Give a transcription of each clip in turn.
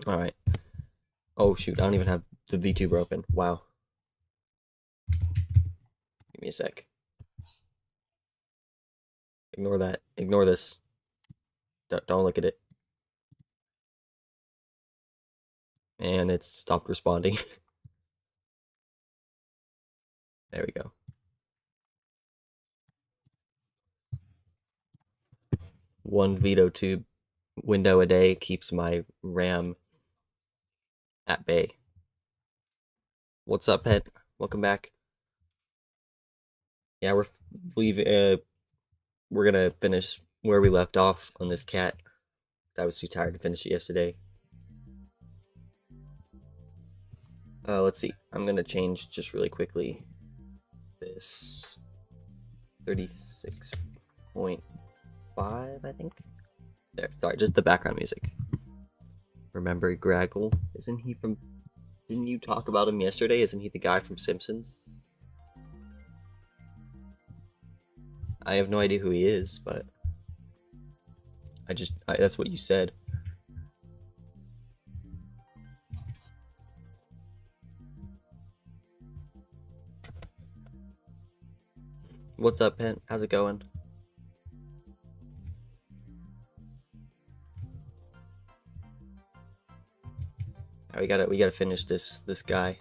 Alright. Oh shoot, I don't even have the VTuber open. Wow. Give me a sec. Ignore that. Ignore this. Don't look at it. And it's stopped responding. There we go. One veto tube window a day keeps my RAM at bay. What's up, pet? Welcome back. Yeah, we're gonna finish where we left off on this cat. I was too tired to finish it yesterday. Let's see. I'm gonna change just really quickly this 36.5, I think. There. Sorry, just the background music. Remember Graggle? Isn't he from? Didn't you talk about him yesterday? Isn't he the guy from Simpsons? I have no idea who he is, but that's what you said. What's up, Pent? How's it going? We gotta finish this guy.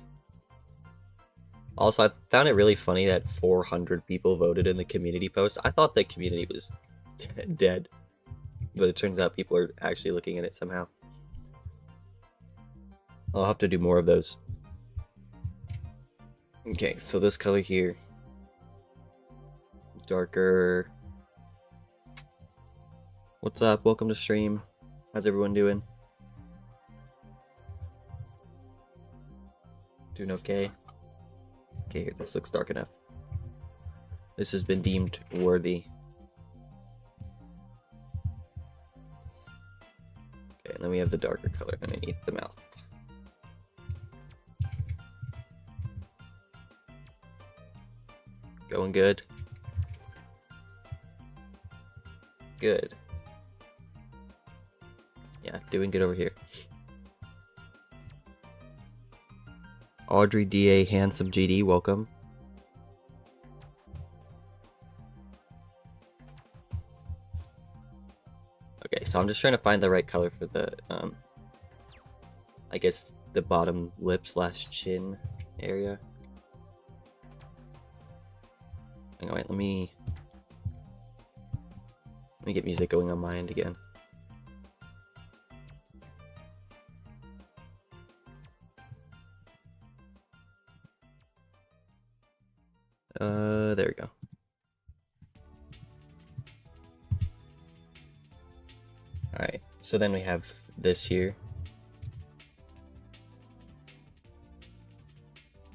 Also, I found it really funny that 400 people voted in the community post. I thought the community was dead, but it turns out people are actually looking at it somehow. I'll have to do more of those. Okay, so this color here, darker. What's up? Welcome to stream. How's everyone doing? Doing okay? Okay, here, this looks dark enough. This has been deemed worthy. Okay, and then we have the darker color underneath the mouth. Going good? Good. Yeah, doing good over here. Audrey DA Handsome GD, welcome. Okay, so I'm just trying to find the right color for the, I guess the bottom lip / chin area. Hang on, wait, let me get music going on my end again. There we go. Alright, so then we have this here.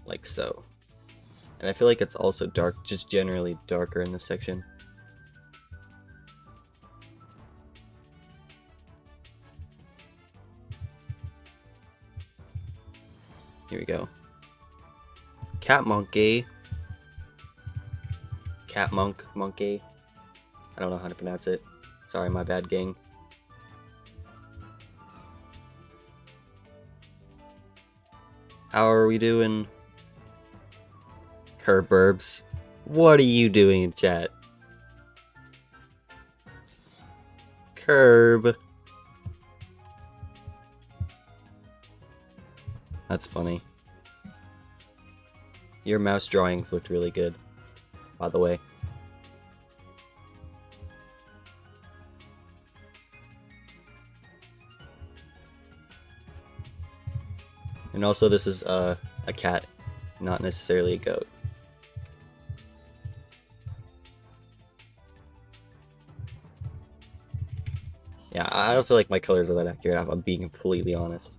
Like so. And I feel like it's also dark, just generally darker in this section. Here we go. Cat monkey. Cat monkey. I don't know how to pronounce it. Sorry, my bad, gang. How are we doing? Curburbs. What are you doing in chat? Curb. That's funny. Your mouse drawings looked really good, by the way. And also, this is a cat, not necessarily a goat. Yeah, I don't feel like my colors are that accurate, I'm being completely honest.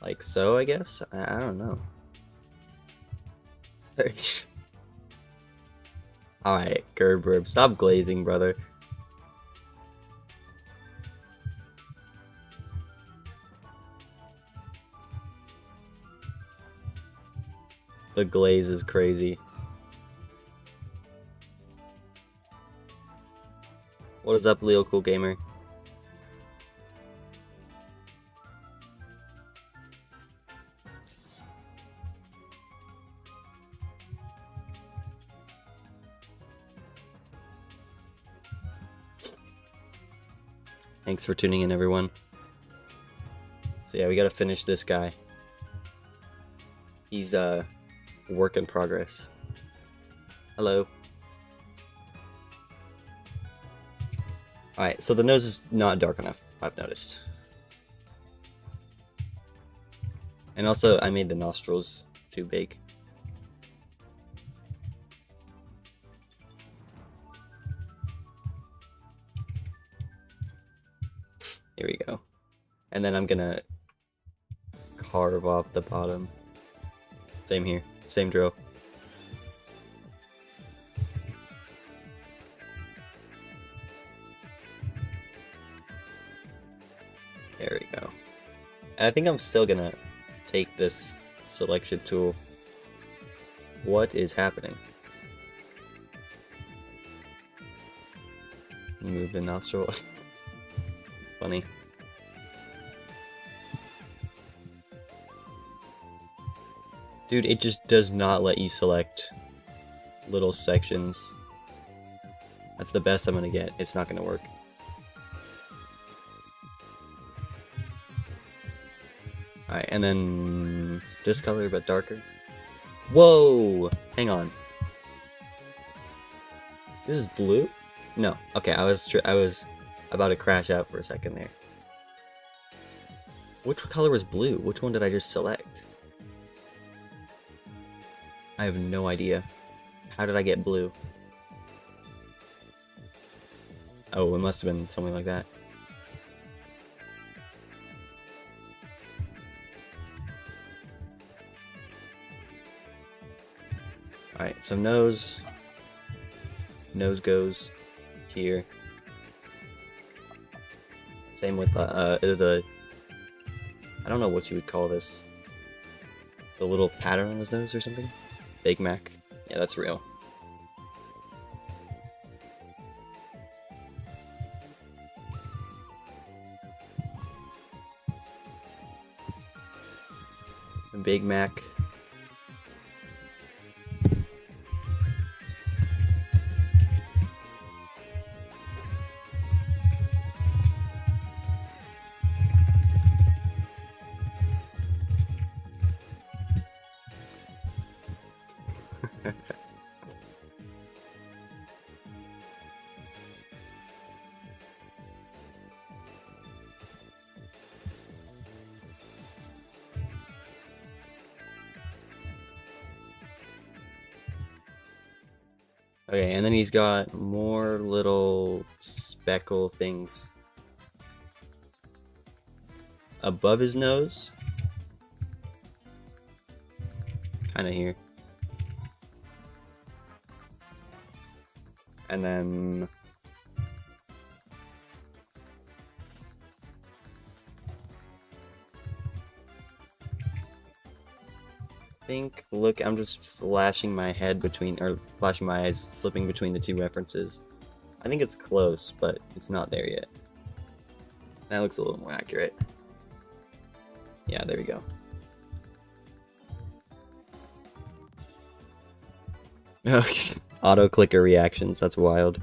Like so, I guess? I don't know. Alright, Gerberb, stop glazing, brother. The glaze is crazy. What is up, Leo Cool Gamer? Thanks for tuning in, everyone. So yeah, we gotta finish this guy. He's a work in progress. Hello. Alright, so the nose is not dark enough, I've noticed. And also, I made the nostrils too big. Here we go. And then I'm gonna carve off the bottom. Same here, same drill. There we go. And I think I'm still gonna take this selection tool. What is happening? Move the nostril. It's funny. Dude, it just does not let you select little sections. That's the best I'm gonna get. It's not gonna work. Alright, and then this color but darker. Whoa! Hang on. This is blue? No. Okay, I was about to crash out for a second there. Which color was blue? Which one did I just select? I have no idea. How did I get blue? Oh, it must have been something like that. Alright, so nose goes here. Same with the I don't know what you would call this. The little pattern on his nose or something? Big Mac. Yeah, that's real. Big Mac. Okay, and then he's got more little speckle things above his nose. Kind of here. And then look, I'm just flashing my head between, or flashing my eyes, flipping between the two references. I think it's close, but it's not there yet. That looks a little more accurate. Yeah, there we go. Auto clicker reactions, that's wild.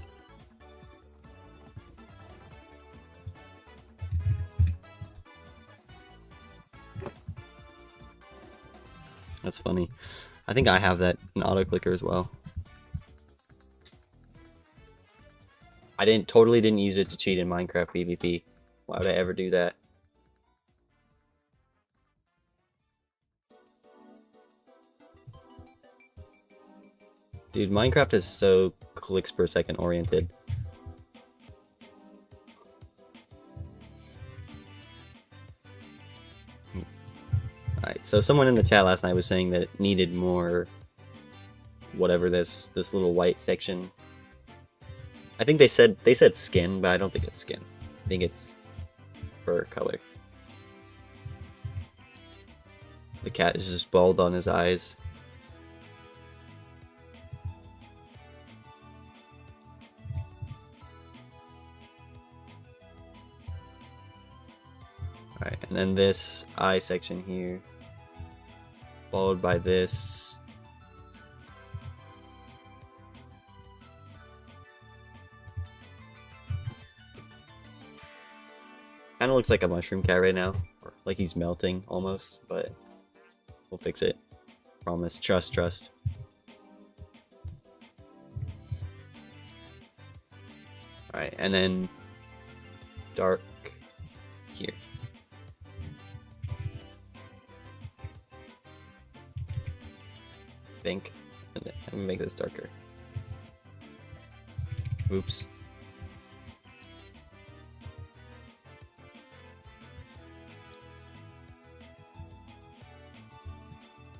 That's funny. I think I have that in auto clicker as well. I totally didn't use it to cheat in Minecraft PvP. Why would I ever do that? Dude, Minecraft is so clicks per second oriented. Alright, so someone in the chat last night was saying that it needed more whatever this little white section. I think they said skin, but I don't think it's skin. I think it's fur color. The cat is just bald on his eyes. Alright, and then this eye section here, followed by this. Kind of looks like a mushroom cat right now, or like he's melting almost, but we'll fix it. Promise. Trust, trust. Alright, and then dark here. Think. And then I'm gonna make this darker. Oops.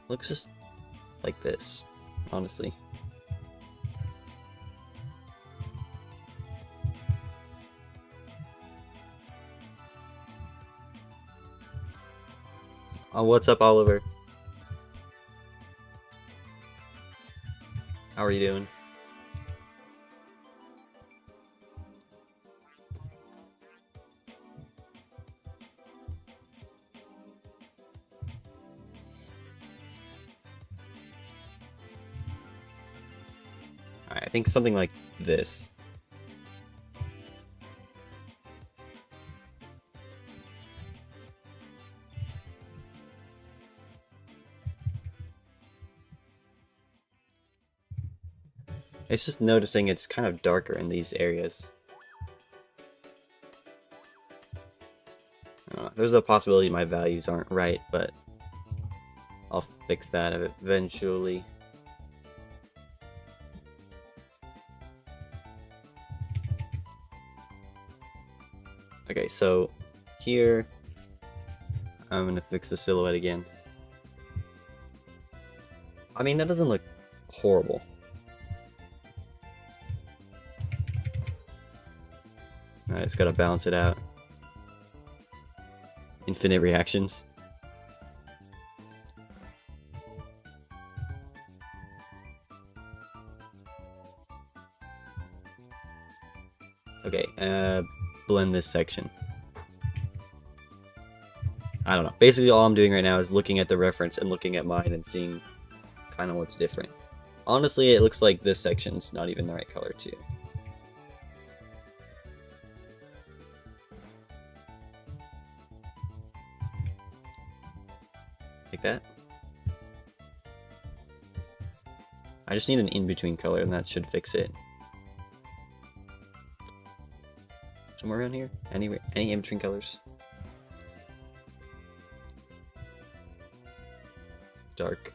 Looks just like this, honestly. Oh, what's up, Oliver? How are you doing? Alright, I think something like this. It's just noticing it's kind of darker in these areas. There's a possibility my values aren't right, but I'll fix that eventually. Okay, so here I'm gonna fix the silhouette again. I mean, that doesn't look horrible. Alright, it's gotta balance it out. Infinite reactions. Okay, blend this section. I don't know. Basically, all I'm doing right now is looking at the reference and looking at mine and seeing kind of what's different. Honestly, it looks like this section's not even the right color too. Like that. I just need an in-between color and that should fix it. Somewhere around here? Any in-between colors? Dark.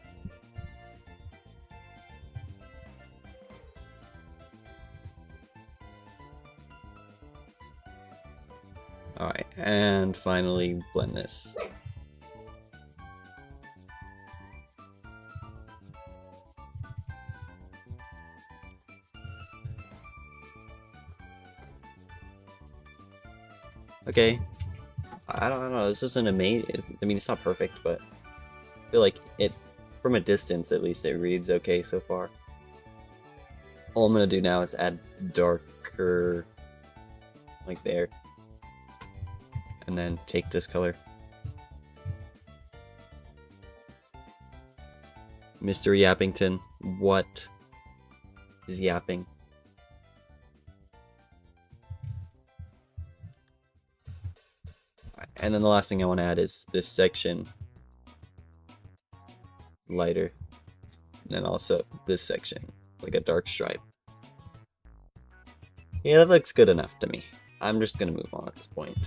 Alright, and finally blend this. Okay. I don't know, this isn't amazing. I mean, it's not perfect, but I feel like it, from a distance at least, it reads okay so far. All I'm gonna do now is add darker, like there. And then take this color. Mr. Yappington, what is yapping? And then the last thing I want to add is this section lighter. And then also this section, like a dark stripe. Yeah, that looks good enough to me. I'm just gonna move on at this point.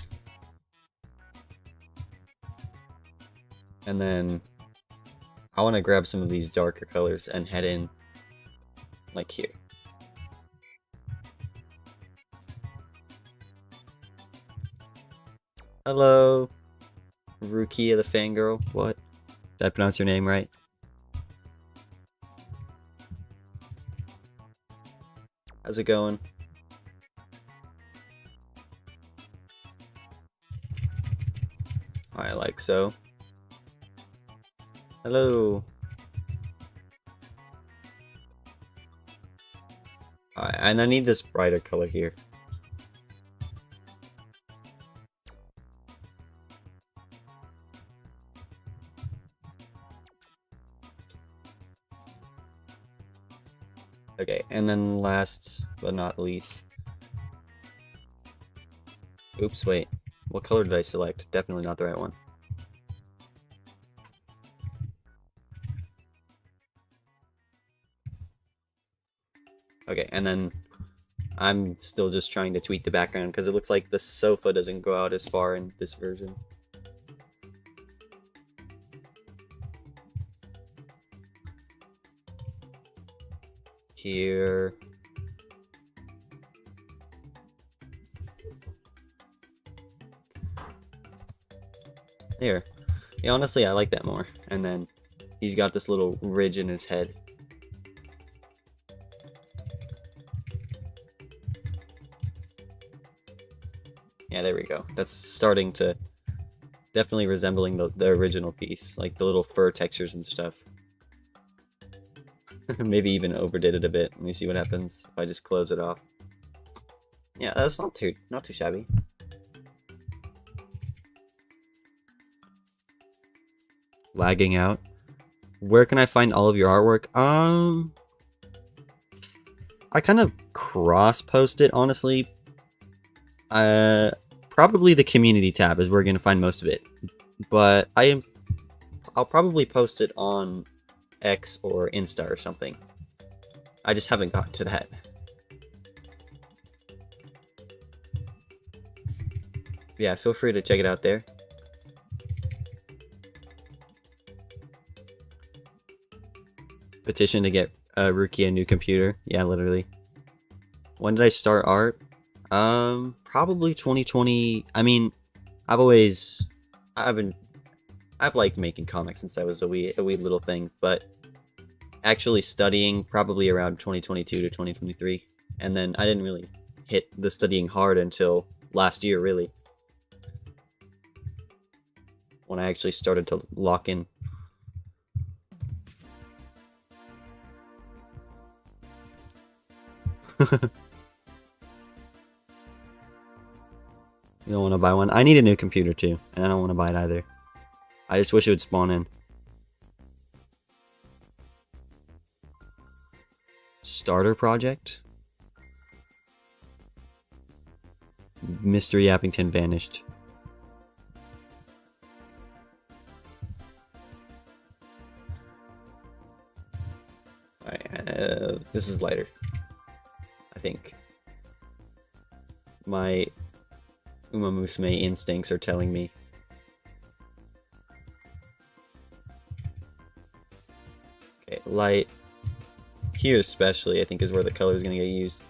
And then I want to grab some of these darker colors and head in like here. Hello, Rukia the Fangirl. What? Did I pronounce your name right? How's it going? I like so. Hello. And I need this brighter color here. Okay, and then last but not least. Oops, wait. What color did I select? Definitely not the right one. Okay, and then I'm still just trying to tweak the background because it looks like the sofa doesn't go out as far in this version. Here. There. Yeah, honestly, I like that more. And then he's got this little ridge in his head. Yeah, there we go. That's starting to definitely resembling the original piece, like the little fur textures and stuff. Maybe even overdid it a bit. Let me see what happens if I just close it off. Yeah, that's not too shabby. Lagging out. Where can I find all of your artwork? I kind of cross-post it, honestly. Probably the community tab is where you're gonna find most of it. But I'll probably post it on X or Insta or something. I just haven't gotten to that. Yeah, feel free to check it out there. Petition to get Rookie a new computer. Yeah, literally. When did I start art? Probably 2020. I mean, I've liked making comics since I was a wee little thing, but actually studying probably around 2022 to 2023, and then I didn't really hit the studying hard until last year, really, when I actually started to lock in. You don't want to buy one? I need a new computer too, and I don't want to buy it either. I just wish it would spawn in. Starter project? Mr. Yappington vanished. Alright, this is lighter. I think. My Uma Musume instincts are telling me. Okay, light. Here especially, I think, is where the color is going to get used.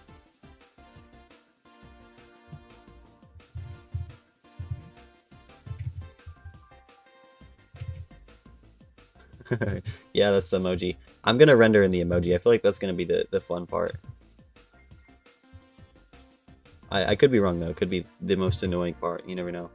Yeah, that's the emoji. I'm going to render in the emoji. I feel like that's going to be the fun part. I could be wrong, though. It could be the most annoying part. You never know.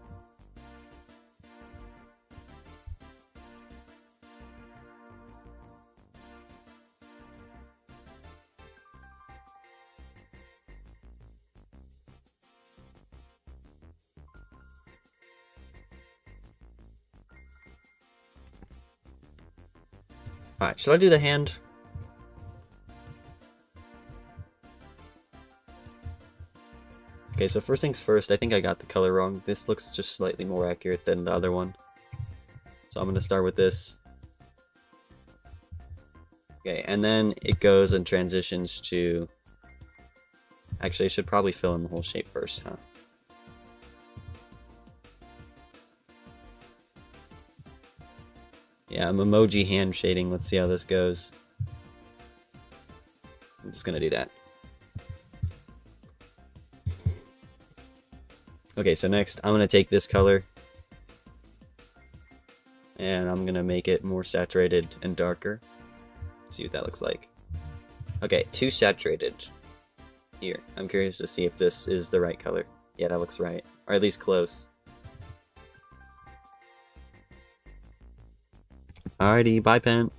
Alright, should I do the hand? Okay, so first things first, I think I got the color wrong. This looks just slightly more accurate than the other one. So I'm going to start with this. Okay, and then it goes and transitions to... Actually, I should probably fill in the whole shape first, huh? Yeah, I'm emoji hand shading. Let's see how this goes. I'm just going to do that. Okay, so next I'm going to take this color and I'm going to make it more saturated and darker. See what that looks like. Okay, too saturated. Here, I'm curious to see if this is the right color. Yeah, that looks right. Or at least close. Alrighty, bye, pen.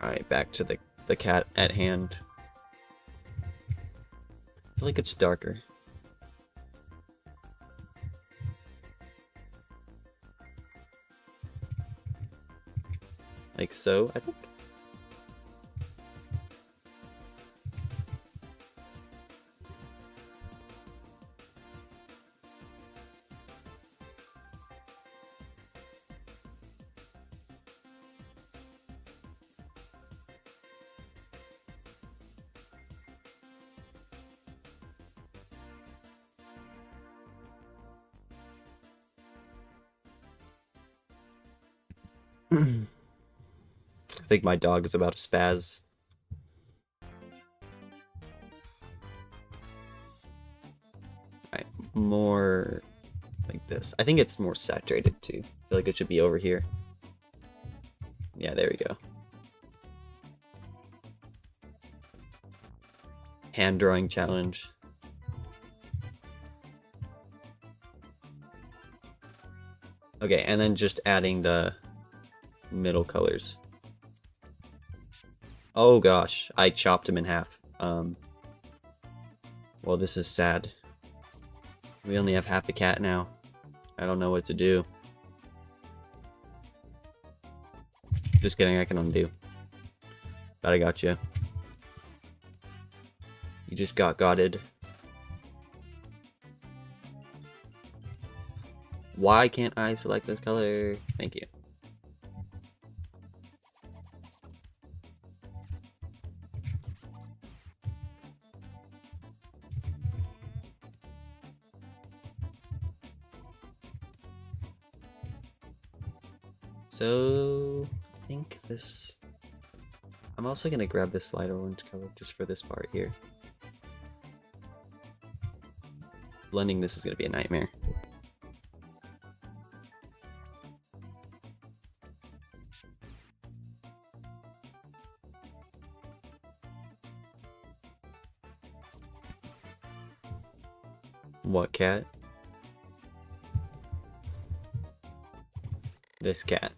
Alright, back to the cat at hand. feel like it's darker. Like so, I think. I think my dog is about to spaz. Alright, more like this. I think it's more saturated too. I feel like it should be over here. Yeah, there we go. Hand drawing challenge. Okay, and then just adding the middle colors. Oh gosh, I chopped him in half. Well, this is sad. We only have half a cat now. I don't know what to do. Just kidding, I can undo. But I got you. You just got gotted. Why can't I select this color? Thank you. So, I think this... I'm also going to grab this light orange color just for this part here. Blending this is going to be a nightmare. What cat? This cat.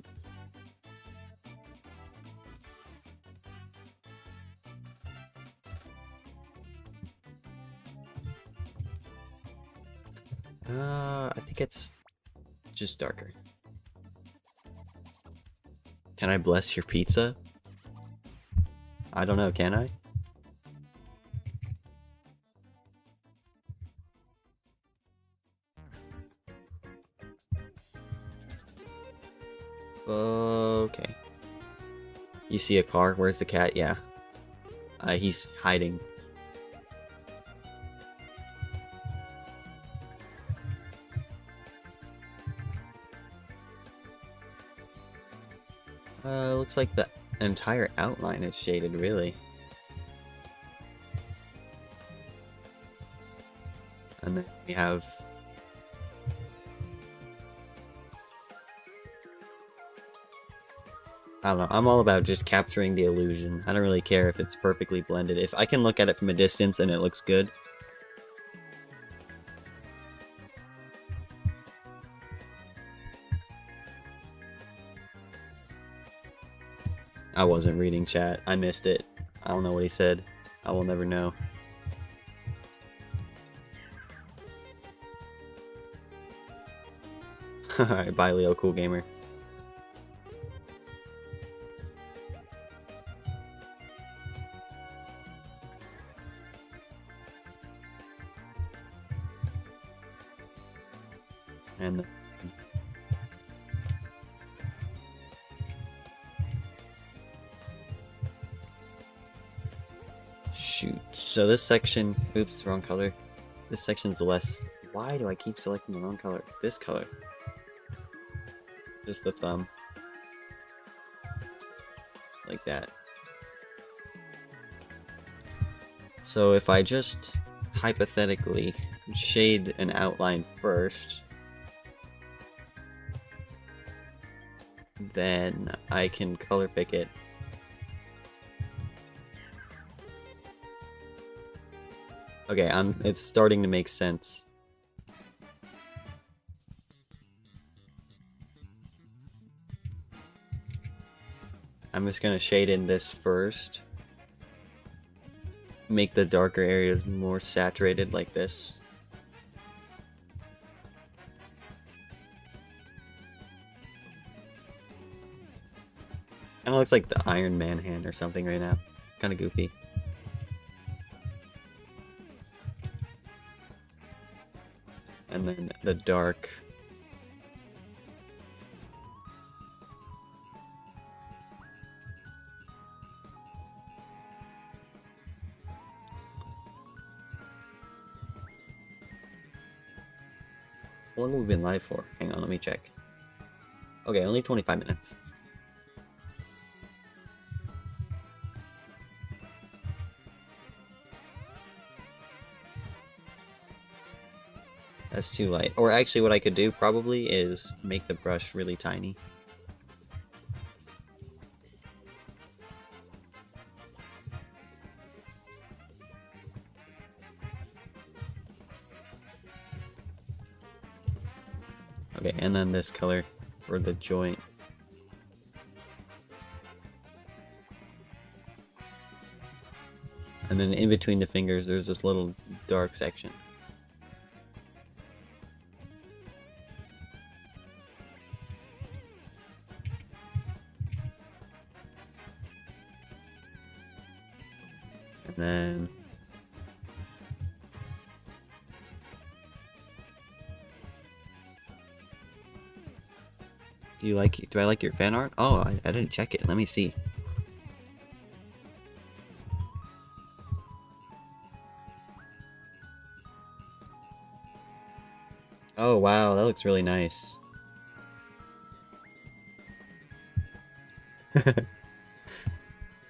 I think it's just darker. Can I bless your pizza? I don't know, can I? Okay. You see a car? Where's the cat? Yeah. He's hiding. Looks like the entire outline is shaded, really. And then we have... I don't know, I'm all about just capturing the illusion. I don't really care if it's perfectly blended. If I can look at it from a distance and it looks good. I wasn't reading chat. I missed it. I don't know what he said. I will never know. Alright, bye Leo, cool gamer. And shoot. So this section, oops, wrong color. This section's less. Why do I keep selecting the wrong color? This color. Just the thumb. Like that. So if I just hypothetically shade an outline first, then I can color pick it. Okay, it's starting to make sense. I'm just gonna shade in this first. make the darker areas more saturated like this. Kinda looks like the Iron Man hand or something right now. Kinda goofy. And then the dark. How long have we been live for? Hang on, let me check. Okay, only 25 minutes. That's too light. Or actually what I could do probably is make the brush really tiny. Okay, and then this color for the joint. And then in between the fingers there's this little dark section. And then do I like your fan art? Oh, I didn't check it. Let me see. Oh wow, that looks really nice.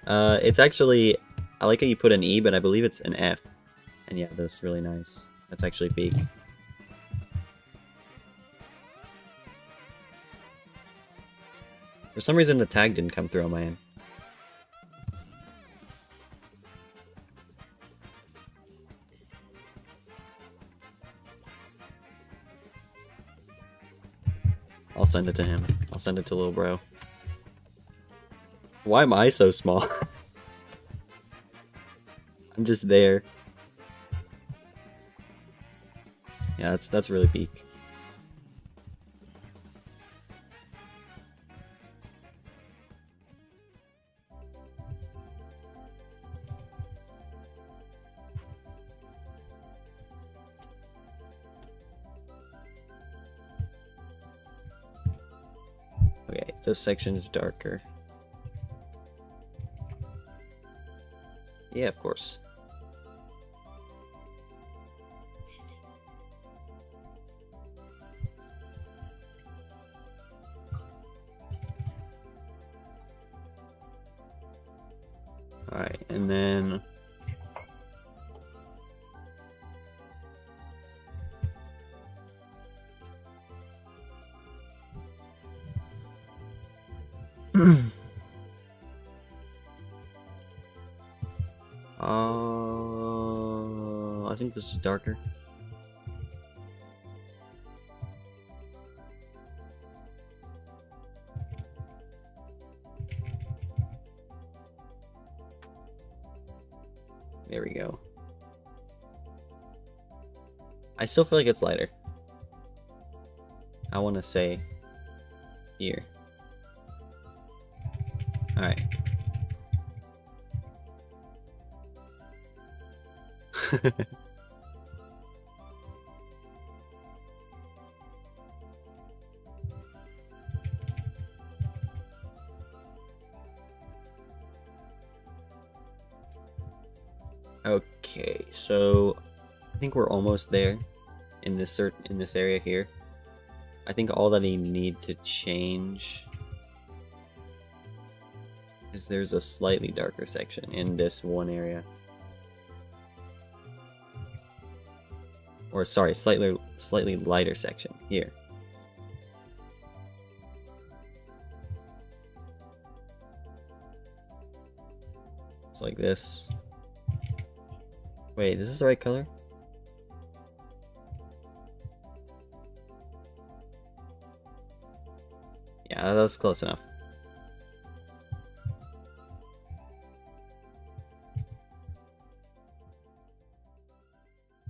It's actually, I like how you put an E, but I believe it's an F. And yeah, that's really nice. That's actually peak. For some reason the tag didn't come through on my end. I'll send it to him. I'll send it to little bro. Why am I so small? I'm just there. Yeah, that's really peak. Okay, this section is darker. Yeah, of course. Alright, and then I think this is darker. There we go. I still feel like it's lighter. I want to say here. Alright. Okay, so I think we're almost there in this area here. I think all that I need to change is there's a slightly darker section in this one area. Or sorry, slightly lighter section here. It's like this. Wait, is this the right color? Yeah, that's close enough.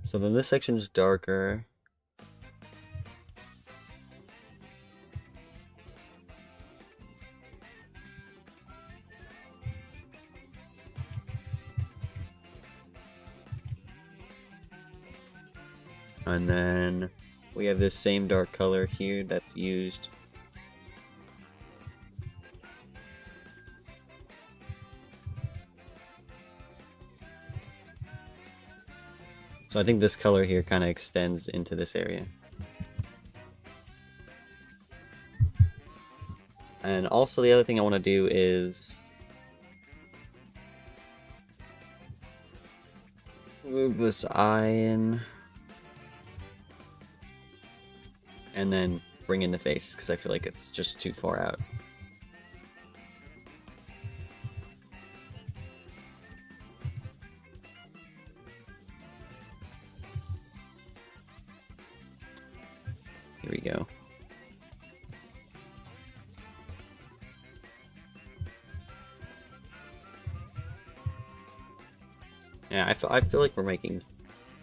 So then this section's darker. And then we have this same dark color here that's used. So I think this color here kind of extends into this area. And also the other thing I want to do is move this eye in. And then bring in the face, because I feel like it's just too far out. Here we go. Yeah, I feel like we're making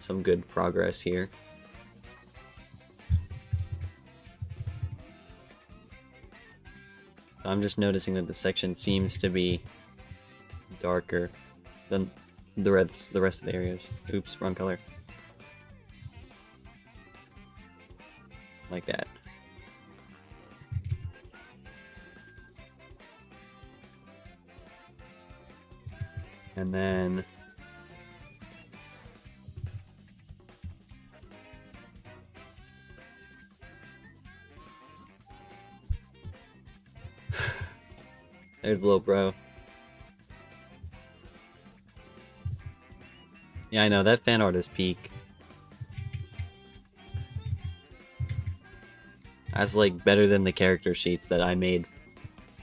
some good progress here. I'm just noticing that the section seems to be darker than the rest of the areas. Oops, wrong color. Like that. And then there's little bro. Yeah, I know, that fan art is peak. That's like better than the character sheets that I made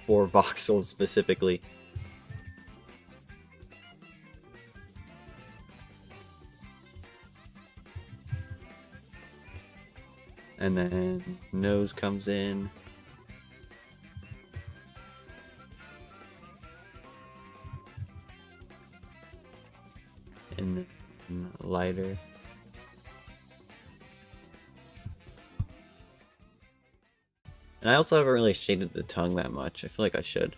for voxels specifically. And then nose comes in. And lighter. And I also haven't really shaded the tongue that much. I feel like I should.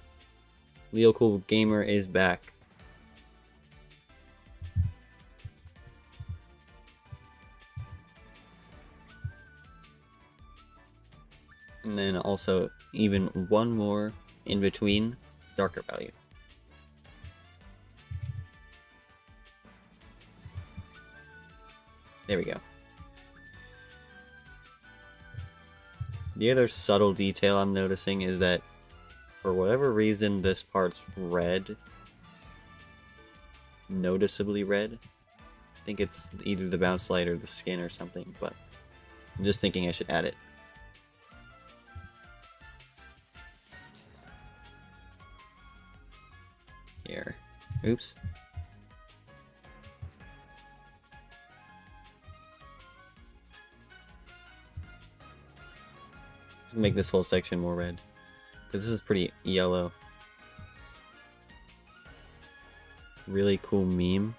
Leo Cool Gamer is back. And then also even one more in between darker value. There we go. The other subtle detail I'm noticing is that for whatever reason this part's red. Noticeably red. I think it's either the bounce light or the skin or something, but I'm just thinking I should add it. Here. Oops. Let's make this whole section more red, because this is pretty yellow. Really cool meme.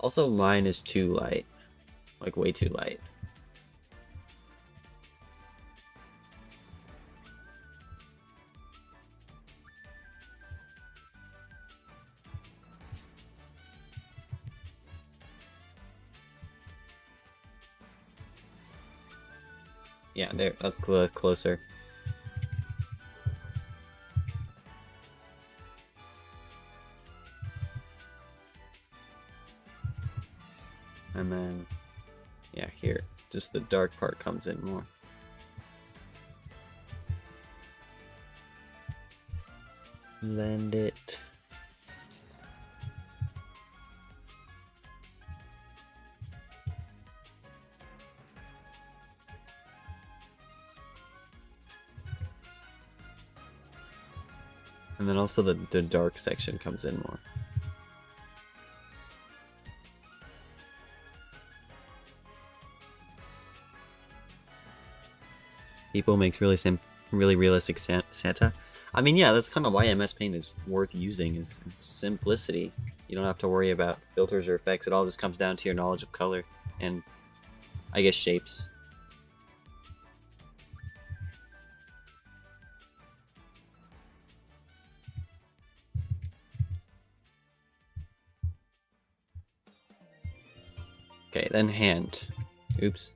Also, mine is too light. Like, way too light. Yeah, there, that's closer. And then, yeah, here, just the dark part comes in more. Blend it. And then also the dark section comes in more. People makes really realistic Santa. I mean, yeah, that's kind of why MS Paint is worth using, is simplicity. You don't have to worry about filters or effects. It all just comes down to your knowledge of color and, I guess, shapes. Okay, then hand. Oops.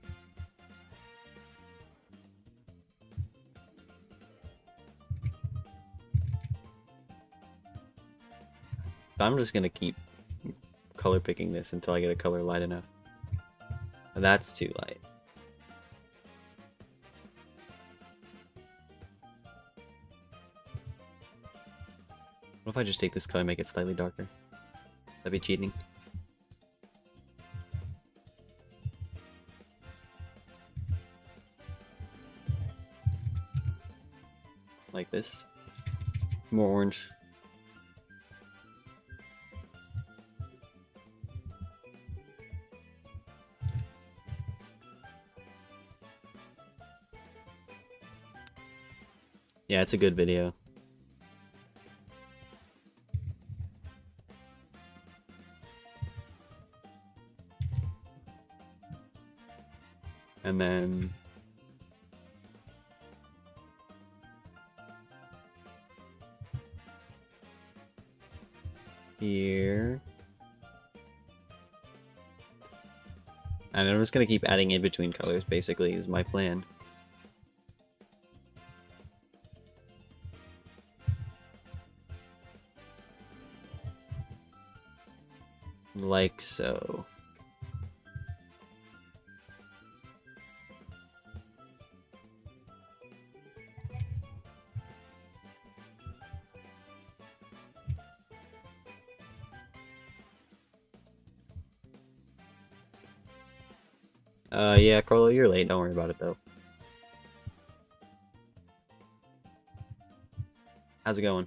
I'm just gonna keep color picking this until I get a color light enough. That's too light. What if I just take this color and make it slightly darker? That'd be cheating. Like this. More orange. Yeah, it's a good video. And then here. And I'm just gonna keep adding in between colors, basically, is my plan. Like so. Yeah, Carlo, you're late. Don't worry about it, though. How's it going?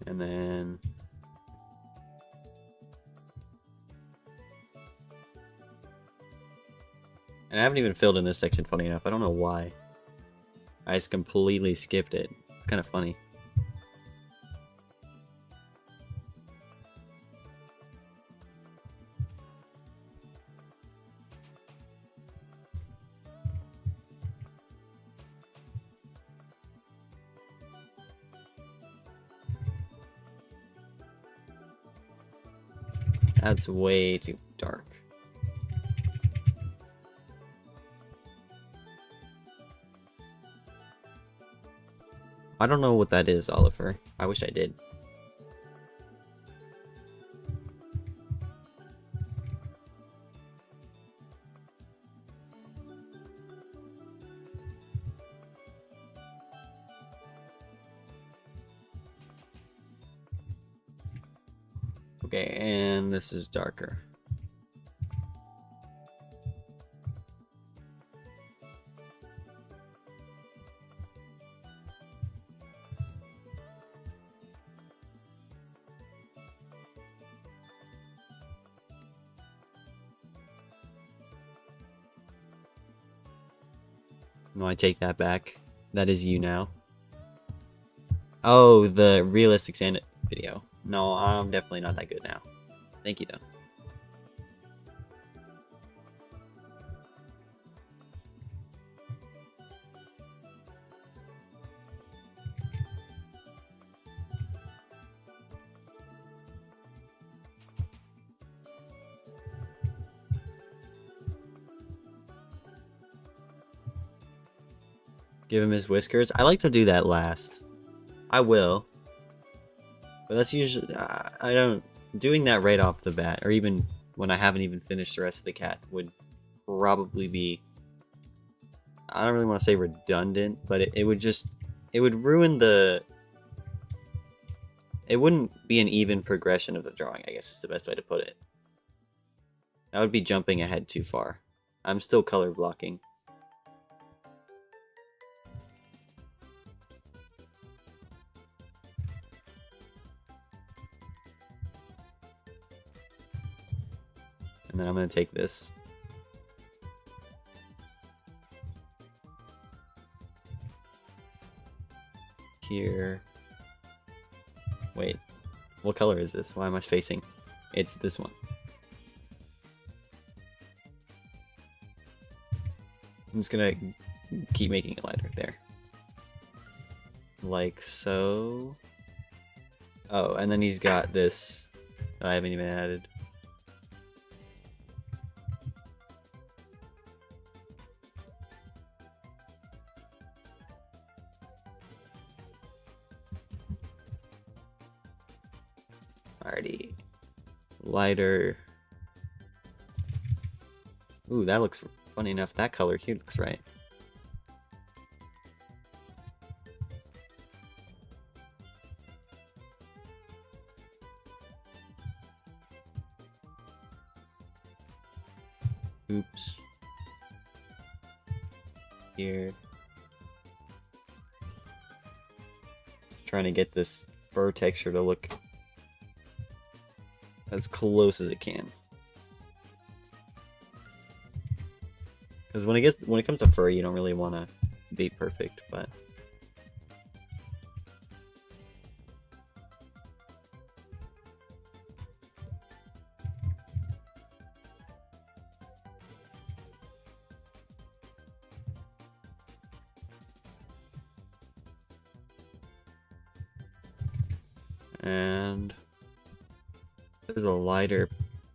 And then... And I haven't even filled in this section, funny enough. I don't know why. I just completely skipped it. It's kind of funny. That's way too dark. I don't know what that is, Oliver. I wish I did. Okay, and this is darker. No, I take that back. That is you now. Oh, the realistic sand video. No, I'm definitely not that good now. Thank you, though. Give him his whiskers. I like to do that last. I will. But that's usually... I don't... Doing that right off the bat, or even when I haven't even finished the rest of the cat, would probably be... I don't really want to say redundant, but it would just... It would ruin the... It wouldn't be an even progression of the drawing, I guess is the best way to put it. That would be jumping ahead too far. I'm still color blocking. And then I'm going to take this. Here. Wait, what color is this? Why am I facing? It's this one. I'm just gonna keep making it lighter there. Like so. Oh, and then he's got this that I haven't even added. Alrighty. Lighter. Ooh, that looks funny enough. That color here looks right. Oops. Here. Trying to get this fur texture to look as close as it can. Because when it comes to fur, you don't really want to be perfect, but and there's a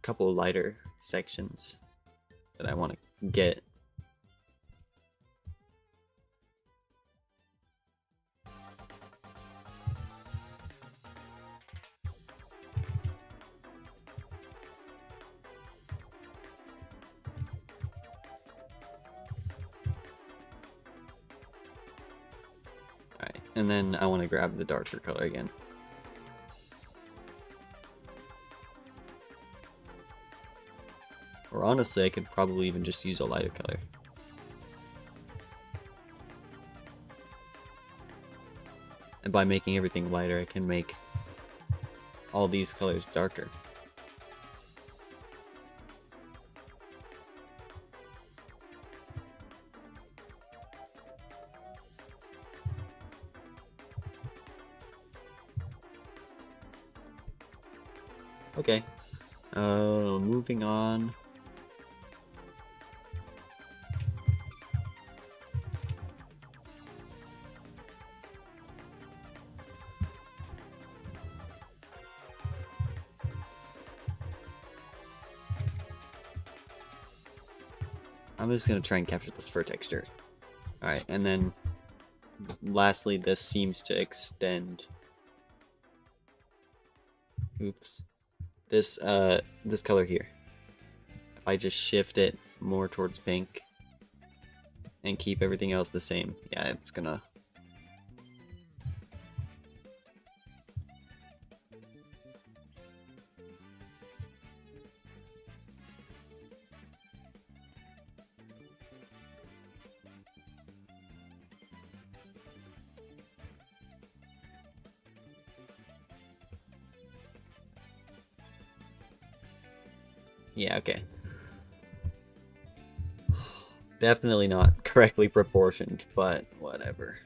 couple of lighter sections that I want to get. Alright, and then I want to grab the darker color again. Or honestly, I could probably even just use a lighter color. And by making everything lighter, I can make all these colors darker. Okay. Moving on. I'm just gonna try and capture this fur texture. Alright, and then lastly, this seems to extend. Oops. This color here. If I just shift it more towards pink and keep everything else the same, yeah, it's gonna. Yeah, okay. Definitely not correctly proportioned, but whatever.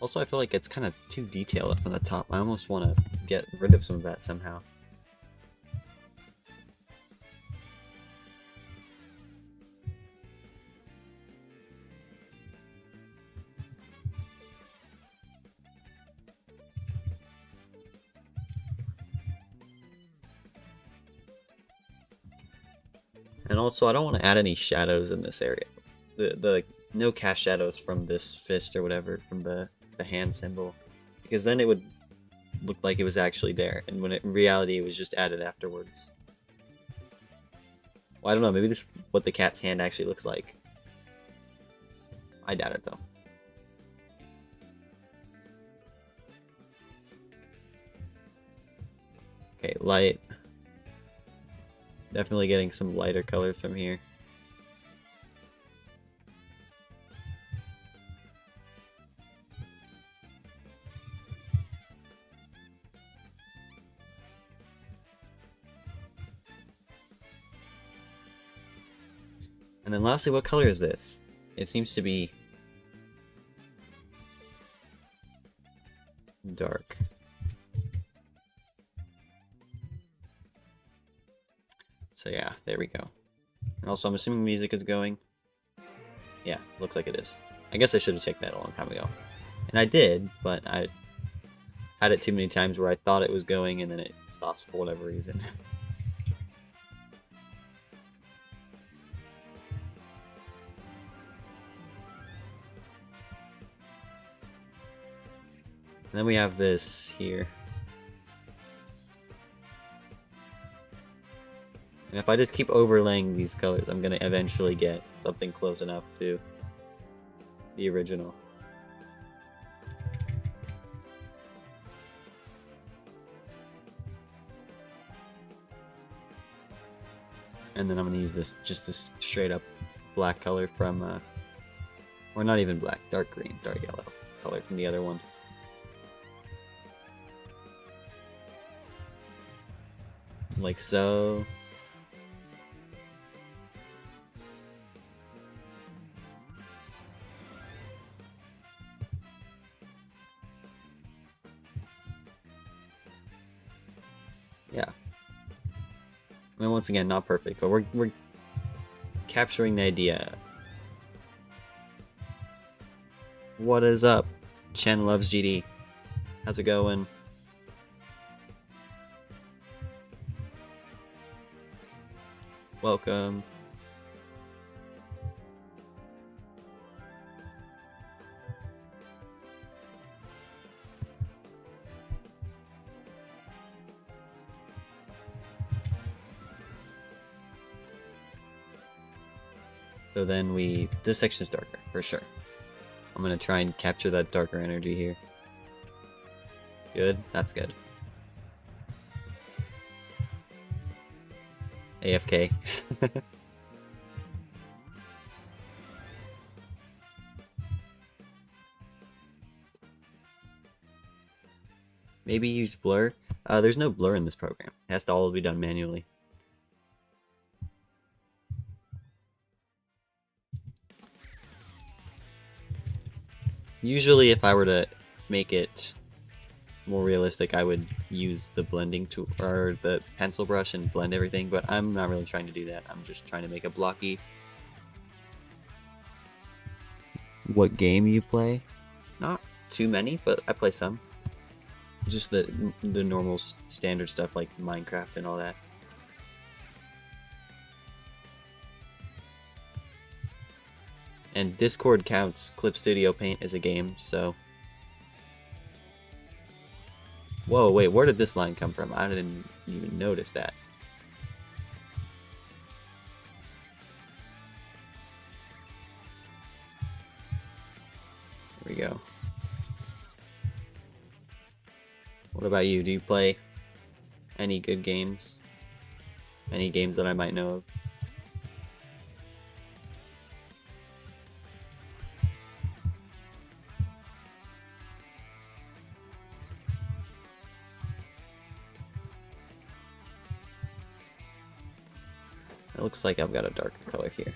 Also, I feel like it's kind of too detailed up on the top. I almost want to get rid of some of that somehow. And also, I don't want to add any shadows in this area. The no cast shadows from this fist or whatever, from the hand symbol, because then it would look like it was actually there, and when in reality it was just added afterwards. Well, I don't know, maybe this is what the cat's hand actually looks like. I doubt it though. Okay, light. Definitely getting some lighter colors from here. And then lastly, what color is this? It seems to be dark. So yeah, there we go. And also, I'm assuming music is going. Yeah, looks like it is. I guess I should have checked that a long time ago. And I did, but I had it too many times where I thought it was going and then it stops for whatever reason. And then we have this here. And if I just keep overlaying these colors, I'm gonna eventually get something close enough to the original. And then I'm gonna use this straight up black color from, or not even black, dark green, dark yellow color from the other one. Like so. Yeah. I mean, once again, not perfect, but we're capturing the idea. What is up? Chen loves GD. How's it going? Welcome. So then this section is darker, for sure. I'm gonna try and capture that darker energy here. Good, that's good. AFK. Maybe use blur. There's no blur in this program. It has to all be done manually. Usually if I were to make it more realistic, I would use the blending tool or the pencil brush and blend everything, but I'm not really trying to do that. I'm just trying to make it blocky. What game you play? Not too many, but I play some. Just the normal standard stuff like Minecraft and all that. And Discord counts Clip Studio Paint as a game, so... Whoa, wait, where did this line come from? I didn't even notice that. There we go. What about you? Do you play any good games? Any games that I might know of? It looks like I've got a darker color here.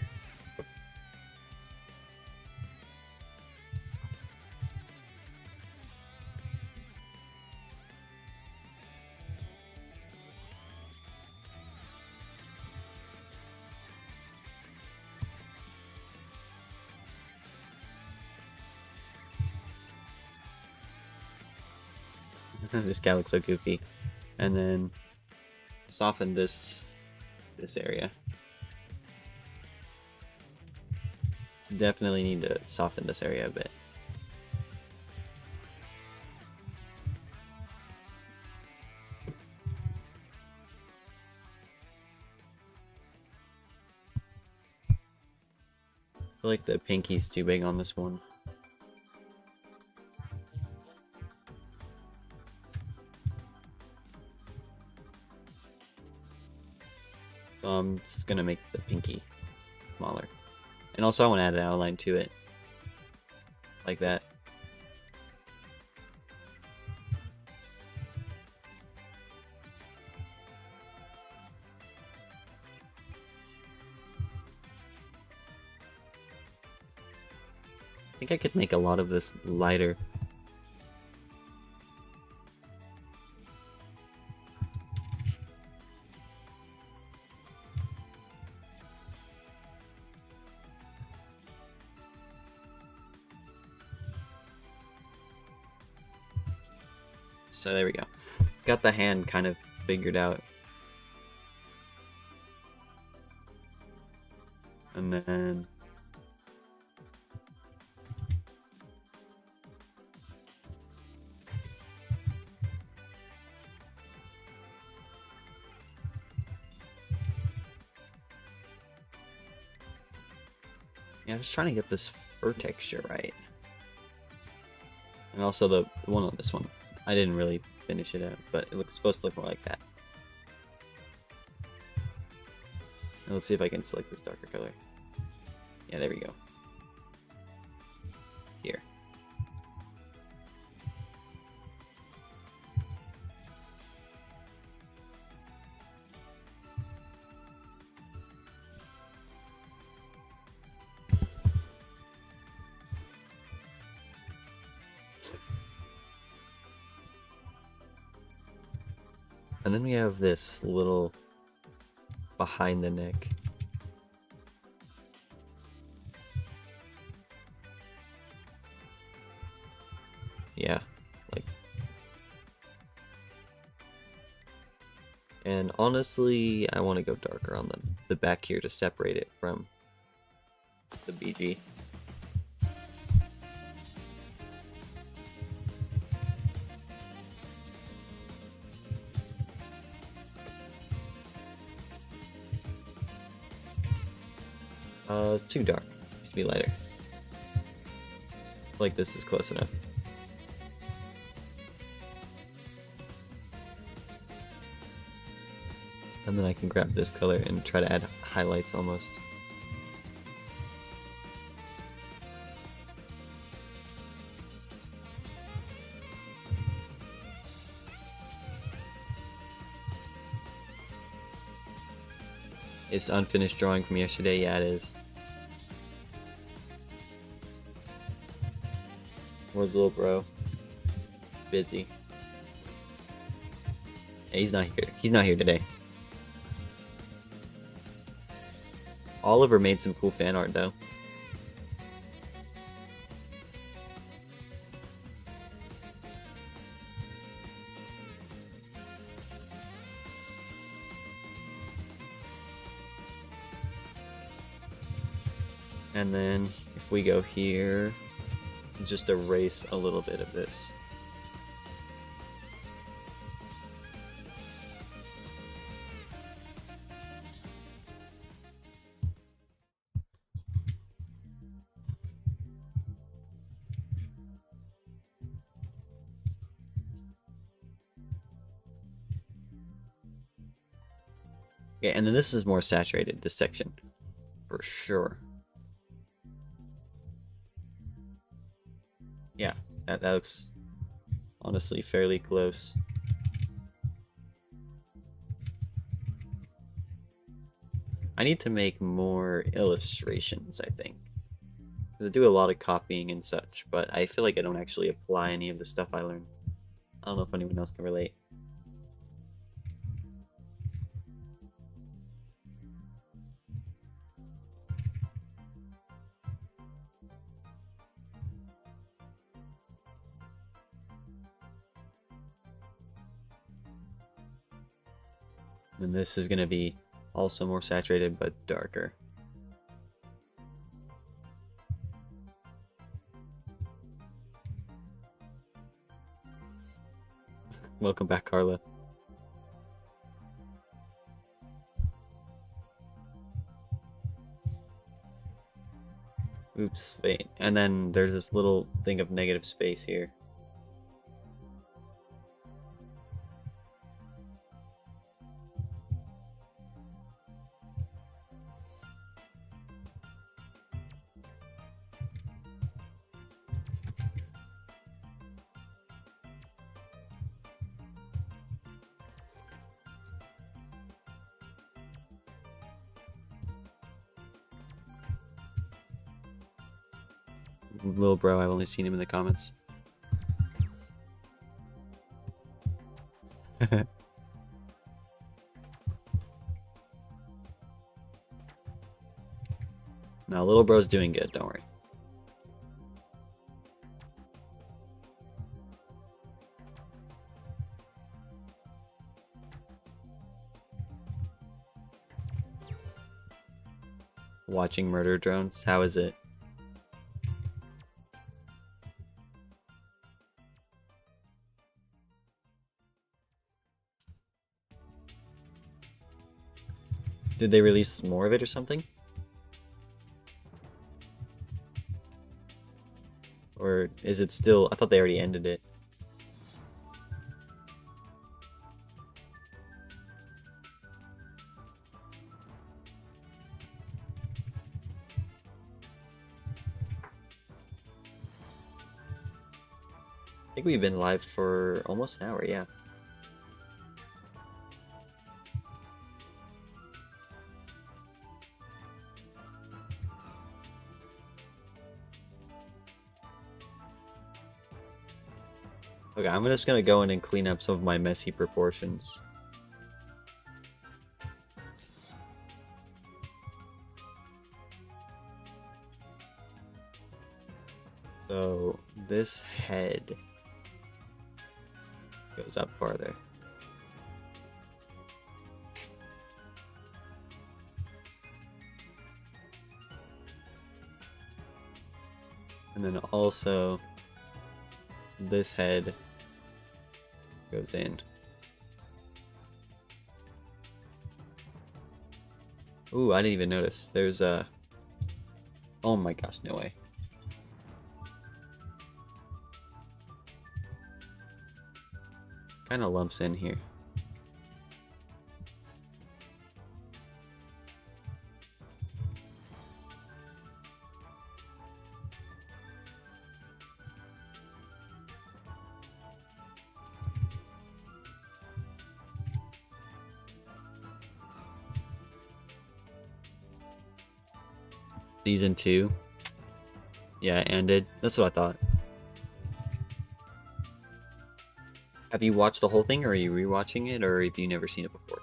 This guy looks so goofy. And then soften this area. Definitely need to soften this area a bit. I feel like the pinky's too big on this one. So I'm just gonna make the pinky smaller. And also I want to add an outline to it. Like that. think I could make a lot of this lighter. So there we go. Got the hand kind of figured out. And then yeah, I'm just trying to get this fur texture right. And also the one on this one. I didn't really finish it out, but it looks supposed to look more like that. And let's see if I can select this darker color. Yeah, there we go. Here. And then we have this little behind the neck. Yeah, like. And honestly, I want to go darker on the back here to separate it from the BG. It's too dark. It needs to be lighter. Like this is close enough. And then I can grab this color and try to add highlights almost. It's unfinished drawing from yesterday, yeah it is. Where's little bro? Busy. Yeah, he's not here. He's not here today. Oliver made some cool fan art though. And then if we go here, just erase a little bit of this. Okay, and then this is more saturated, this section, for sure. Yeah, that looks honestly fairly close. I need to make more illustrations, I think. Because I do a lot of copying and such, but I feel like I don't actually apply any of the stuff I learned. I don't know if anyone else can relate. And this is going to be also more saturated, but darker. Welcome back, Carla. Oops, wait. And then there's this little thing of negative space here. Little bro, I've only seen him in the comments. No, little bro's doing good, don't worry. Watching murder drones, how is it? Did they release more of it or something? Or is it still... I thought they already ended it. I think we've been live for almost an hour, yeah. Okay, I'm just gonna go in and clean up some of my messy proportions. So, this head goes up farther. And then also, this head goes in. Ooh, I didn't even notice. There's a... Oh my gosh, no way. Kind of lumps in here. Season 2. Yeah, it ended. That's what I thought. Have you watched the whole thing, or are you rewatching it, or have you never seen it before?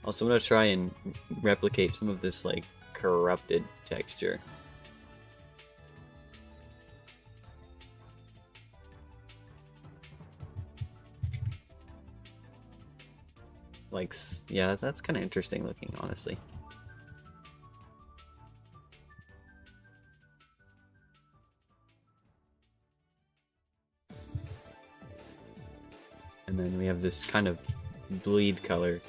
Also, I'm gonna try and replicate some of this, like, corrupted texture. Like, yeah, that's kind of interesting looking, honestly. And then we have this kind of bleed color.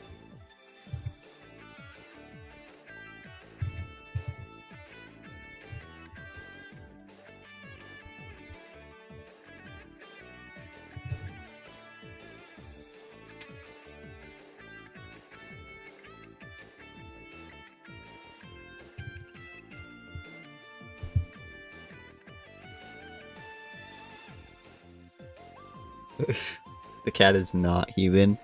The cat is not human.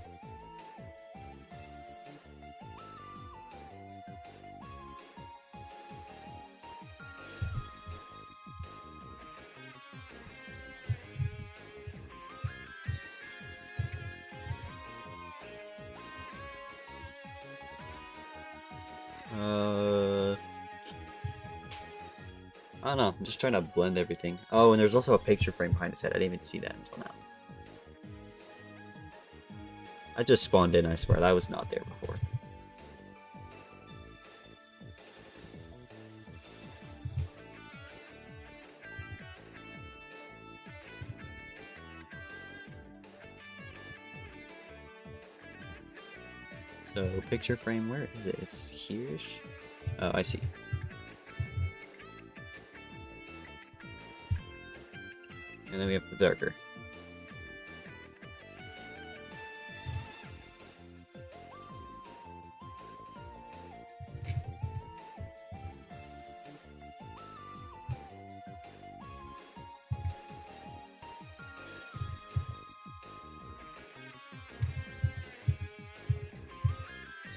I don't know. I'm just trying to blend everything. Oh, and there's also a picture frame behind his head. I didn't even see that until now. I just spawned in, I swear. That was not there before. So, picture frame, where is it? It's here-ish? Oh, I see. And then we have the darker.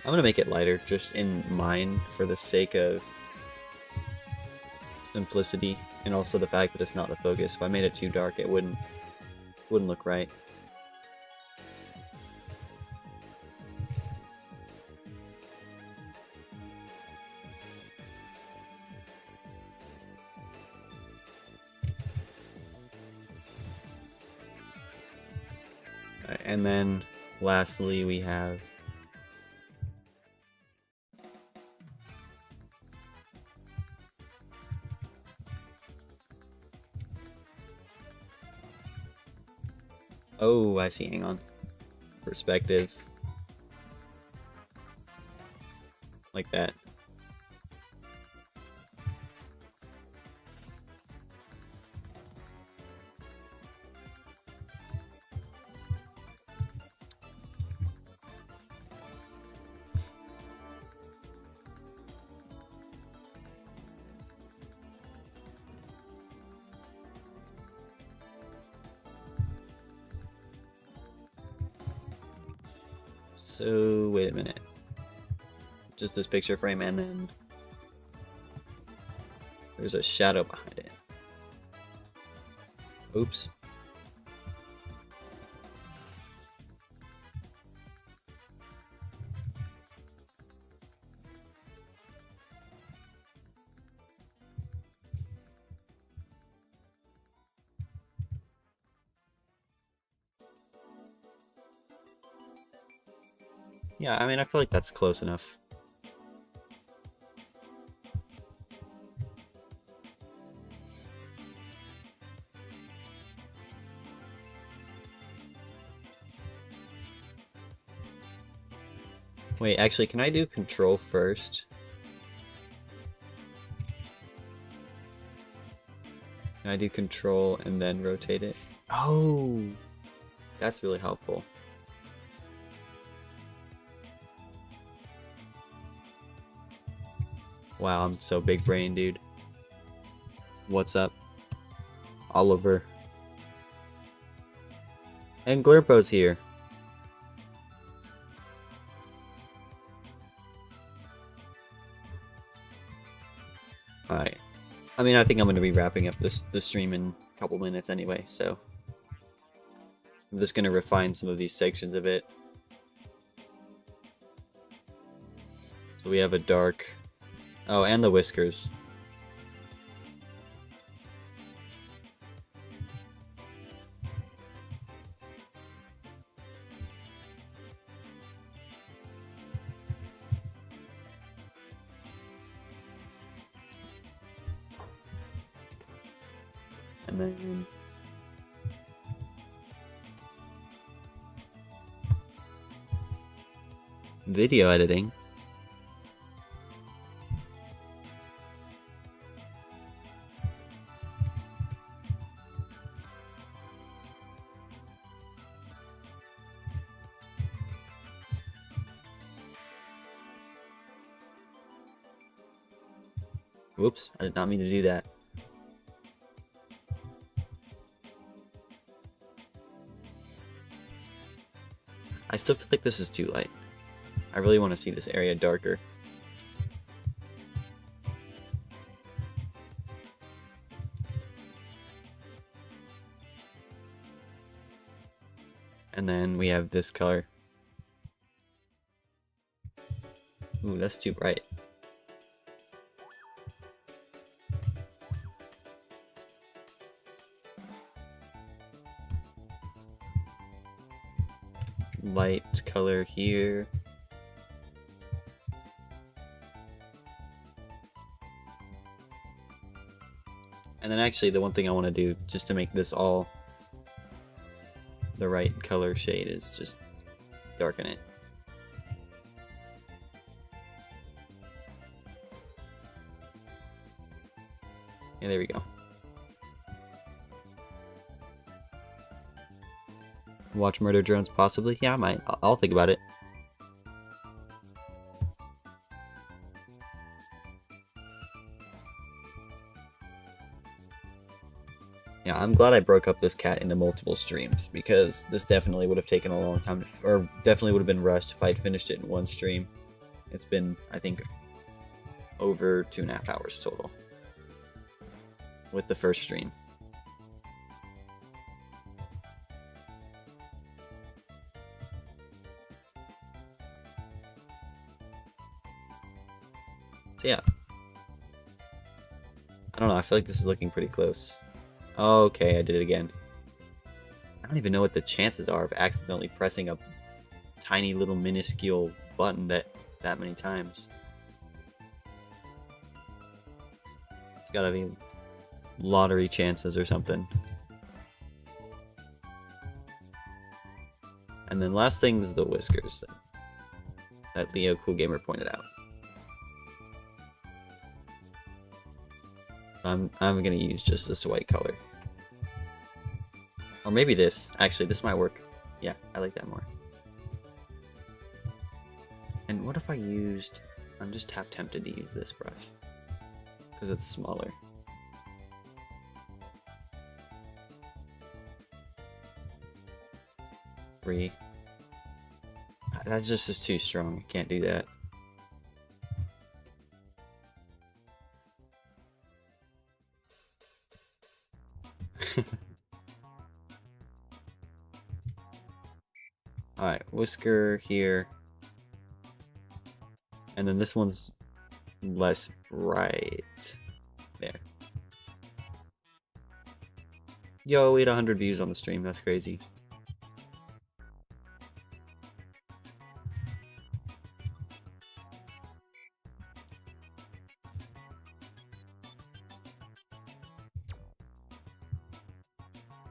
I'm gonna make it lighter, just in mind for the sake of simplicity, and also the fact that it's not the focus. If I made it too dark, it wouldn't look right. And then lastly we have oh, I see, hang on. Perspective. Like that. So, wait a minute. Just this picture frame, and then there's a shadow behind it. Oops. Yeah, I mean, I feel like that's close enough. Wait, actually, can I do control first? Can I do control and then rotate it? Oh, that's really helpful. Wow, I'm so big brain, dude. What's up? Oliver. And Glurpo's here. Alright. I mean, I think I'm going to be wrapping up this stream in a couple minutes anyway, so I'm just going to refine some of these sections of it. So we have a dark... Oh, and the whiskers. And then... video editing. Whoops, I did not mean to do that. I still feel like this is too light. I really want to see this area darker. And then we have this color. Ooh, that's too bright. Light color here. And then actually the one thing I want to do just to make this all the right color shade is just darken it. Yeah, there we go. Watch Murder Drones possibly? Yeah, I might. I'll think about it. Yeah, I'm glad I broke up this cat into multiple streams, because this definitely would have taken a long time, or definitely would have been rushed if I'd finished it in one stream. It's been, I think, over 2.5 hours total with the first stream. So yeah. I don't know, I feel like this is looking pretty close. Okay, I did it again. I don't even know what the chances are of accidentally pressing a tiny little minuscule button that many times. It's gotta be lottery chances or something. And then last thing is the whiskers that Leo Cool Gamer pointed out. I'm gonna use just this white color. Or maybe this. Actually, this might work. Yeah, I like that more. And what if I used... I'm just half tempted to use this brush. Because it's smaller. Three. That's just too strong. I can't do that. Alright, whisker here. And then this one's less bright. There. Yo, we had 100 views on the stream. That's crazy.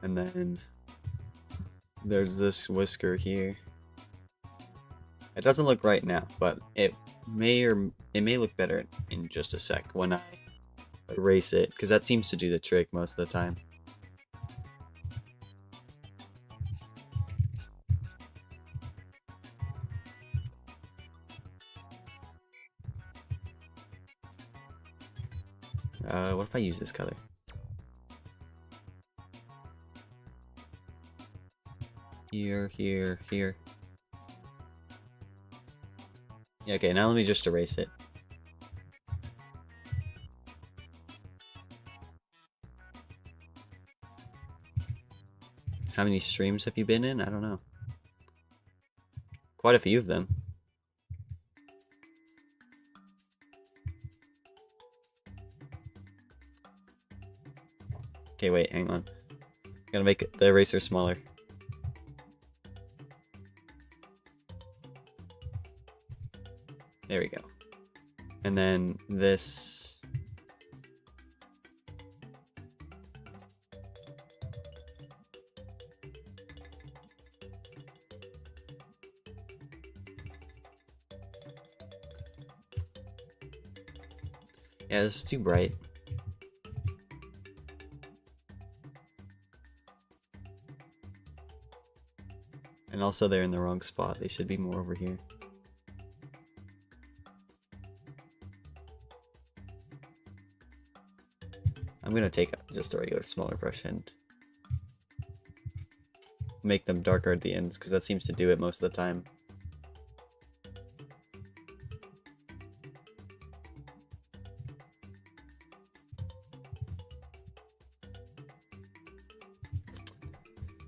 And then there's this whisker here. It doesn't look right now, but it may look better in just a sec when I erase it, because that seems to do the trick most of the time. What if I use this color? Here, here, here. Yeah, okay, now let me just erase it. How many streams have you been in? I don't know. Quite a few of them. Okay, wait, hang on. Gotta make the eraser smaller. There we go. And then this... Yeah, this is too bright. And also they're in the wrong spot. They should be more over here. I'm gonna take just a regular smaller brush and make them darker at the ends, because that seems to do it most of the time.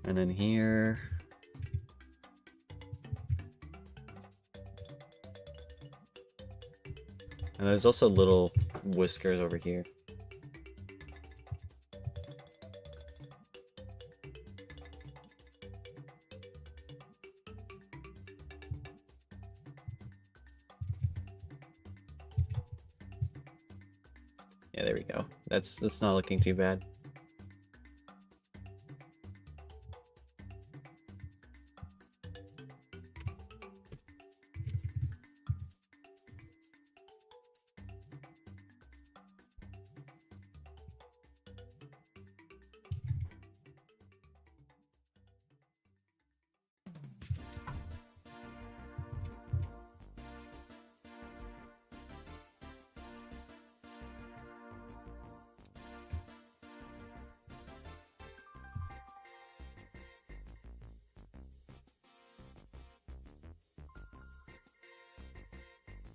And then here... And there's also little whiskers over here. Yeah, there we go. That's not looking too bad.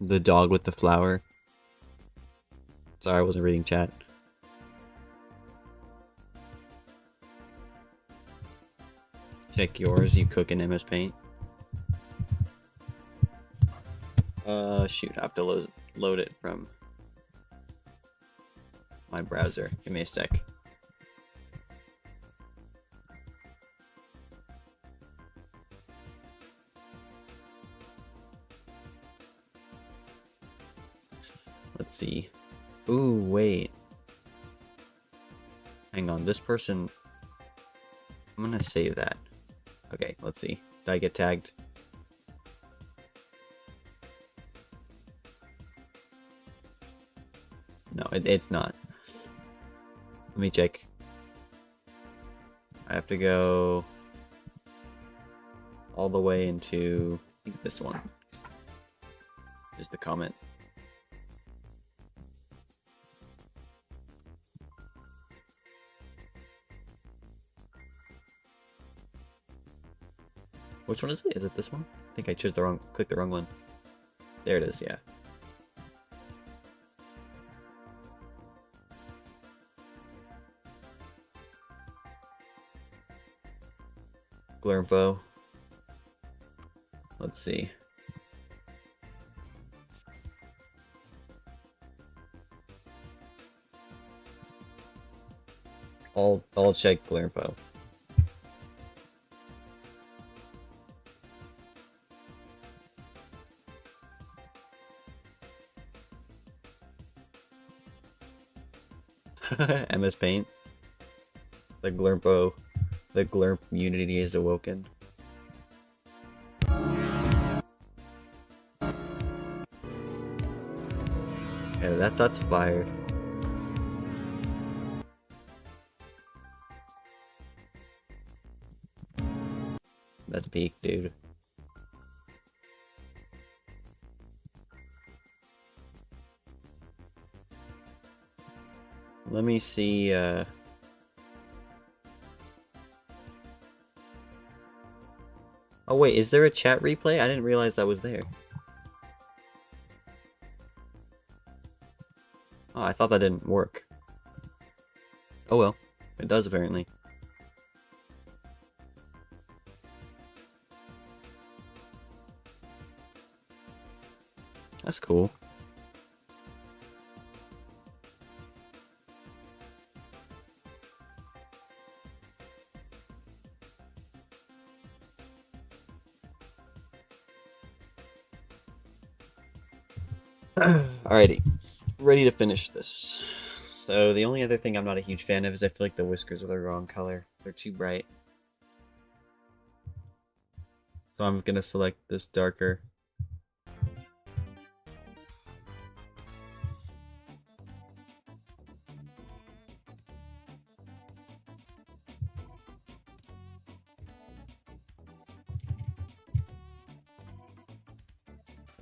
The dog with the flower. Sorry, I wasn't reading chat. Take yours, you cook in MS Paint. Shoot, I have to load it from my browser. Give me a sec. Let's see. Ooh, wait. Hang on, this person... I'm gonna save that. Okay, let's see. Did I get tagged? No, it's not. Let me check. I have to go all the way into, I think, this one. Just the comment. Which one is it? Is it this one? I think I chose the wrong, clicked the wrong one. There it is, yeah. Glurpo. Let's see. I'll check Glurpo. MS Paint. The Glurpo. The Glurp unity is awoken. Yeah, that's fire. That's peak, dude. Let me see, oh wait, is there a chat replay? I didn't realize that was there. Oh, I thought that didn't work. Oh well, it does apparently. That's cool. Alrighty, ready to finish this. So the only other thing I'm not a huge fan of is I feel like the whiskers are the wrong color. They're too bright. So I'm gonna select this darker.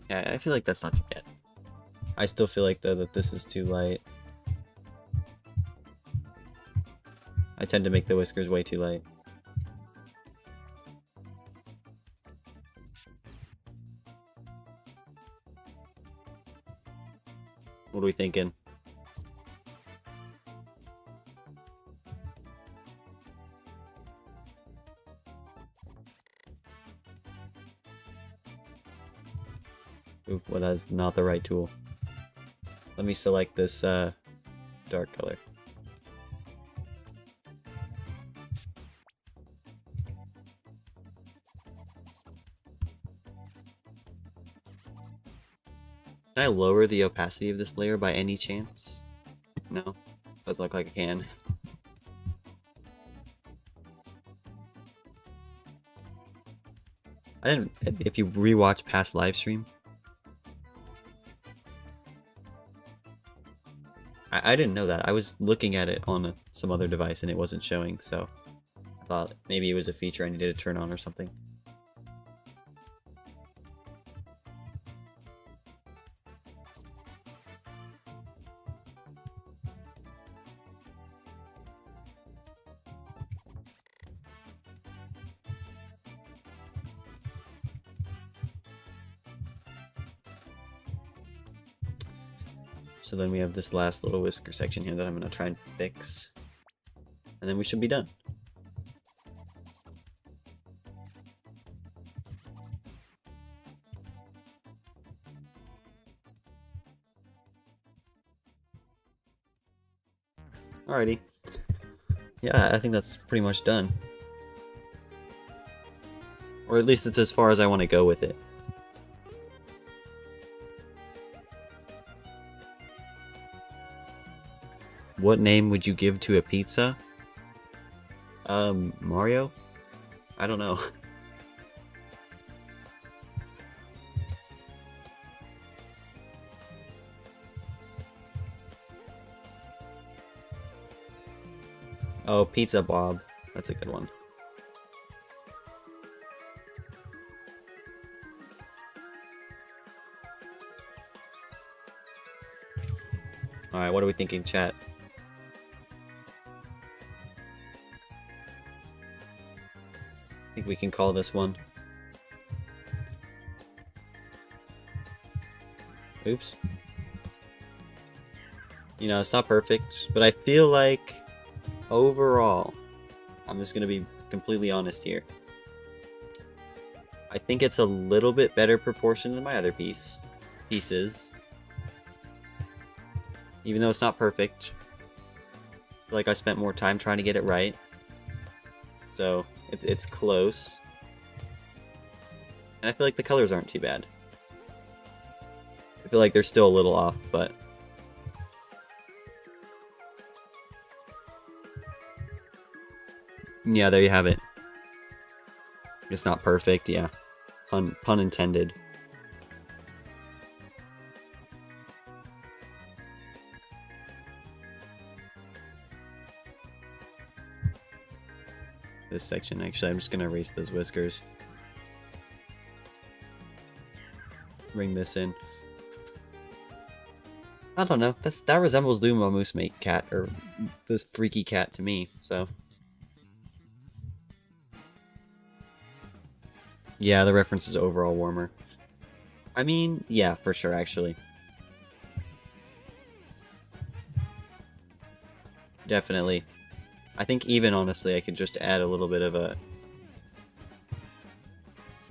Yeah, I feel like that's not too bad. I still feel like though that this is too light. I tend to make the whiskers way too light. What are we thinking? Oop, well that's not the right tool. Let me select this dark color. Can I lower the opacity of this layer by any chance? No, doesn't look like I can. I didn't. If you rewatch past live stream, I didn't know that. I was looking at it on some other device and it wasn't showing, so I thought maybe it was a feature I needed to turn on or something. So then we have this last little whisker section here that I'm going to try and fix. And then we should be done. Alrighty. Yeah, I think that's pretty much done. Or at least it's as far as I want to go with it. What name would you give to a pizza? Mario? I don't know. Oh, Pizza Bob. That's a good one. Alright, what are we thinking, chat? I think we can call this one. Oops. You know, it's not perfect, but I feel like overall, I'm just gonna be completely honest here. I think it's a little bit better proportioned than my other pieces. Even though it's not perfect. I feel like I spent more time trying to get it right. So, it's close. And I feel like the colors aren't too bad. I feel like they're still a little off, but... yeah, there you have it. It's not perfect, yeah. Pun intended. This section, actually, I'm just gonna erase those whiskers. Bring this in. I don't know. That resembles Luma Moose Mate cat, or this freaky cat to me, so... yeah, the reference is overall warmer. I mean, yeah, for sure, actually. Definitely. I think even, honestly, I could just add a little bit of a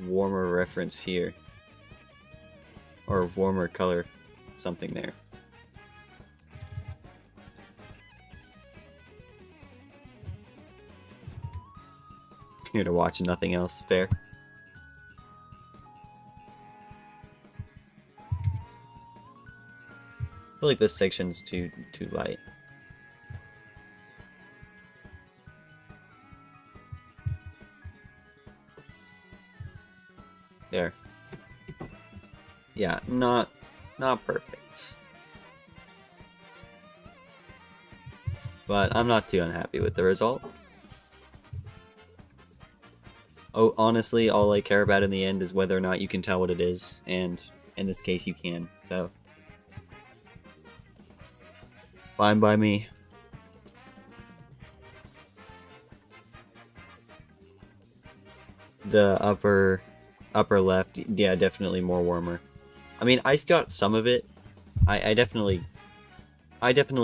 warmer reference here. Or warmer color, something there. Here to watch and nothing else, fair. I feel like this section's too light. There. Yeah, not perfect. But I'm not too unhappy with the result. Oh, honestly, all I care about in the end is whether or not you can tell what it is, and in this case you can, so... fine by me. The upper left, yeah, definitely more warmer. I mean, I got some of it. I definitely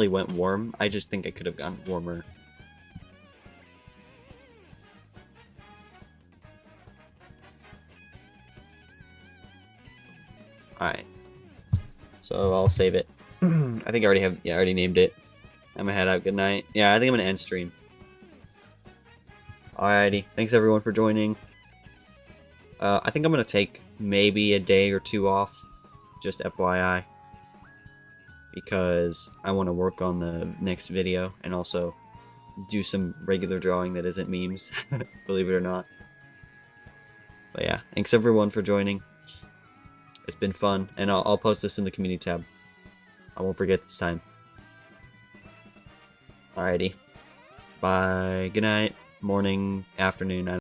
went warm. I just think I could have gone warmer. Alright. So I'll save it. I think I already named it. I'm gonna head out. Good night. Yeah, I think I'm gonna end stream. Alrighty. Thanks everyone for joining. I think I'm gonna take maybe a day or two off. Just FYI. Because I want to work on the next video and also do some regular drawing that isn't memes. Believe it or not. But yeah, thanks everyone for joining. It's been fun, and I'll post this in the community tab. I won't forget this time. Alrighty. Bye. Good night. Morning, afternoon.